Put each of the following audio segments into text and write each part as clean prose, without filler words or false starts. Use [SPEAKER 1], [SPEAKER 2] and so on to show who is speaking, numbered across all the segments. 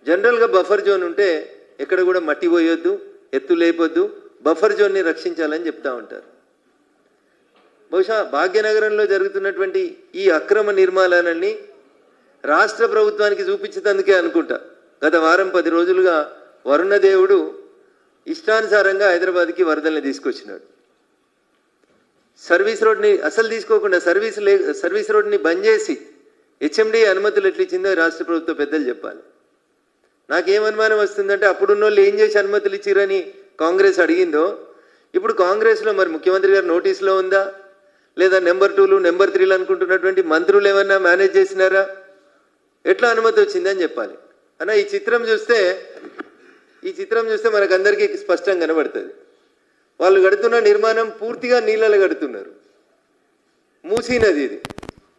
[SPEAKER 1] జనరల్గా buffer zone ఉంటే ఎక్కడ కూడా మట్టి పోయొద్దు, ఎత్తు లేపొద్దు, బఫర్ జోన్ని రక్షించాలని చెప్తా ఉంటారు. బహుశా భాగ్యనగరంలో జరుగుతున్నటువంటి ఈ అక్రమ నిర్మాణాలన్నీ రాష్ట్ర ప్రభుత్వానికి చూపించేందుకే అనుకుంటా గత వారం 10 రోజులుగా వరుణదేవుడు ఇష్టానుసారంగా హైదరాబాద్కి వరదల్ని తీసుకొచ్చినాడు. సర్వీస్ రోడ్ని అసలు తీసుకోకుండా సర్వీస్ రోడ్ని బంద్ చేసి హెచ్ఎండి అనుమతులు ఎట్లా ఇచ్చిందో రాష్ట్ర ప్రభుత్వ పెద్దలు చెప్పాలి. నాకేం అనుమానం వస్తుందంటే అప్పుడున్న వాళ్ళు ఏం చేసి అనుమతులు ఇచ్చిరని కాంగ్రెస్ అడిగిందో ఇప్పుడు కాంగ్రెస్లో మరి ముఖ్యమంత్రి గారు నోటీసులో ఉందా, లేదా నెంబర్ 2లు నెంబర్ 3లు అనుకుంటున్నటువంటి మంత్రులు ఏమన్నా మేనేజ్ చేసినారా, ఎట్లా అనుమతి వచ్చిందని చెప్పాలి. అన్న ఈ చిత్రం చూస్తే మనకందరికీ స్పష్టంగా కనబడుతుంది. వాళ్ళు కడుతున్న నిర్మాణం పూర్తిగా నీళ్ళలో కడుతున్నారు. మూసీ నది ఇది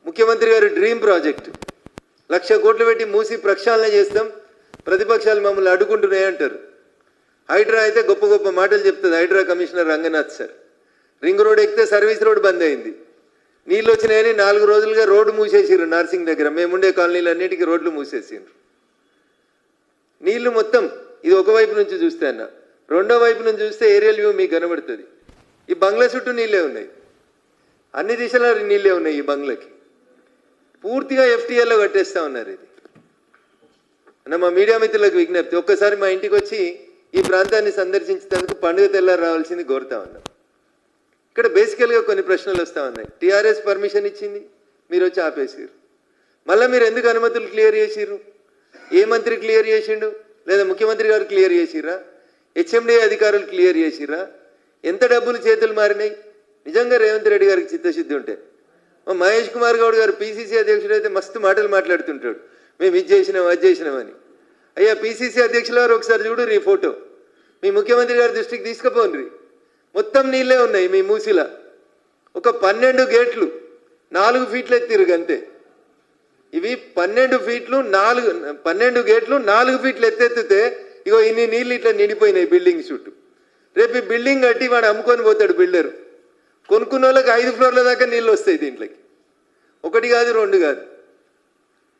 [SPEAKER 1] ముఖ్యమంత్రి గారి డ్రీమ్ ప్రాజెక్ట్. 1,00,000 కోట్లు పెట్టి మూసీ ప్రక్షాళన చేస్తాం, ప్రతిపక్షాలు మమ్మల్ని అడ్డుకుంటున్నాయి అంటారు. హైడ్రా అయితే గొప్ప గొప్ప మాటలు చెప్తుంది HYDRAA commissioner Ranganath sir. Ring road ఎక్కితే సర్వీస్ రోడ్ బంద్ అయింది, నీళ్ళు వచ్చినాయని 4 రోజులుగా రోడ్డు మూసేసిర్రు. నార్సింగ్ దగ్గర మేముండే కాలనీలు అన్నిటికీ రోడ్లు మూసేసిండ్రు. నీళ్లు మొత్తం ఇది ఒకవైపు నుంచి చూస్తే అన్న, రెండో వైపు నుంచి చూస్తే ఏరియల్ వ్యూ మీకు కనబడుతుంది. ఈ బంగ్లా చుట్టూ నీళ్ళే ఉన్నాయి, అన్ని దిశలో నీళ్ళే ఉన్నాయి. ఈ బంగ్లాకి పూర్తిగా ఎఫ్టీఎల్లో కట్టేస్తూ ఉన్నారు. ఇది అన్న మా మీడియా మిత్రులకు విజ్ఞప్తి, ఒక్కసారి మా ఇంటికి వచ్చి ఈ ప్రాంతాన్ని సందర్శించేందుకు పండుగ తెల్లారు రావాల్సింది కోరుతా ఉన్నాం. ఇక్కడ బేసికల్గా కొన్ని ప్రశ్నలు వస్తూ ఉన్నాయి. టీఆర్ఎస్ పర్మిషన్ ఇచ్చింది, మీరు వచ్చి ఆపేసారు. మళ్ళీ మీరు ఎందుకు అనుమతులు క్లియర్ చేసిర్రు? ఏ మంత్రి క్లియర్ చేసిండు? లేదా ముఖ్యమంత్రి గారు క్లియర్ చేసిర్రా? హెచ్ఎండి అధికారులు క్లియర్ చేసిర్రా? ఎంత డబ్బులు చేతులు మారినాయి? నిజంగా రేవంత్ రెడ్డి గారికి చిత్తశుద్ధి ఉంటే మహేష్ కుమార్ గౌడ్ గారు పిసిసి అధ్యక్షుడు అయితే మస్తు మాటలు మాట్లాడుతుంటాడు, మేము ఇది చేసినాం అది చేసినామని. అయ్యా పిసిసి అధ్యక్షుల వారు ఒకసారి చూడు ఈ ఫోటో, మీ ముఖ్యమంత్రి గారి దృష్టికి తీసుకుపోండి. మొత్తం నీళ్ళే ఉన్నాయి మీ మూసిలా. ఒక 12 గేట్లు 4 ఫీట్లు ఎత్తిరు అంతే. ఇవి 12 గేట్లు 4 ఫీట్లు ఎత్తెత్తితే ఇగో ఇన్ని నీళ్ళు ఇట్లా నిండిపోయినాయి బిల్డింగ్ చుట్టూ. రేపు ఈ బిల్డింగ్ కట్టి వాడు అమ్ముకొని పోతాడు బిల్డరు. కొనుక్కున్న వాళ్ళకి 5 ఫ్లోర్ల దాకా నీళ్ళు వస్తాయి దీంట్లోకి. 1 కాదు 2 కాదు.